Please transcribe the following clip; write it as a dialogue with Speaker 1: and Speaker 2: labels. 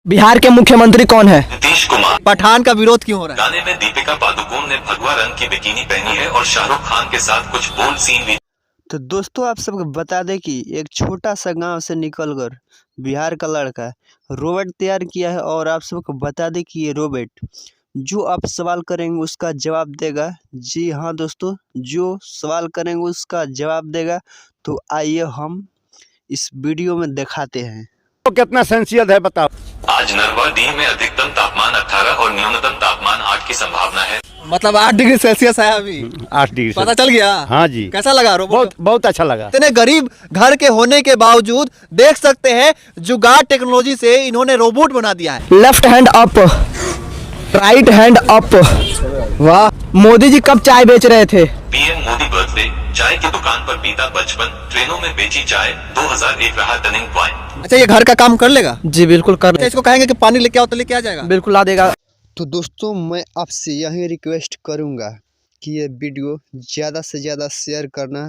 Speaker 1: बिहार के मुख्यमंत्री कौन है?
Speaker 2: नीतीश कुमार।
Speaker 3: पठान का विरोध क्यों हो रहा है?
Speaker 2: गाने में दीपिका पादुकोण ने भगवा रंग की बिकिनी पहनी है और शाहरुख खान के साथ कुछ बोल्ड सीन भी।
Speaker 4: तो दोस्तों आप सबको बता दें कि एक छोटा सा गांव से निकलकर बिहार का लड़का रोबोट तैयार किया है। और आप सबको बता दें कि ये रोबोट जो आप सवाल करेंगे उसका जवाब देगा। जी हाँ दोस्तों, जो सवाल करेंगे उसका जवाब देगा। तो आइए हम इस वीडियो में दिखाते हैं।
Speaker 5: तो कितना सेंसियस है बताओ।
Speaker 2: आज नरवा डीह में अधिकतम तापमान 18 और न्यूनतम तापमान 8 की संभावना है।
Speaker 3: मतलब 8 डिग्री सेल्सियस है अभी।
Speaker 5: 8 डिग्री से।
Speaker 3: पता चल गया?
Speaker 5: हाँ जी।
Speaker 3: कैसा लगा रोबोट?
Speaker 5: बहुत अच्छा लगा।
Speaker 3: इतने गरीब घर के होने के बावजूद देख सकते हैं जुगाड़ टेक्नोलॉजी से इन्होंने रोबोट बना दिया है।
Speaker 1: Left hand up, right hand up. वाह, मोदी जी कब चाय बेच रहे थे?
Speaker 2: पीएम मोदी बर्थडे, चाय की दुकान पर बीता बचपन, ट्रेनों में बेची चाय, 2001 रहा टर्निंग पॉइंट।
Speaker 3: अच्छा, ये घर का काम कर लेगा?
Speaker 1: जी बिल्कुल कर
Speaker 3: अच्छा, इसको कहेंगे कि पानी लेके आओ तो लेके आ जाएगा?
Speaker 1: बिल्कुल ला देगा।
Speaker 4: तो दोस्तों मैं आपसे यही रिक्वेस्ट करूंगा कि ये वीडियो ज़्यादा से ज़्यादा शेयर करना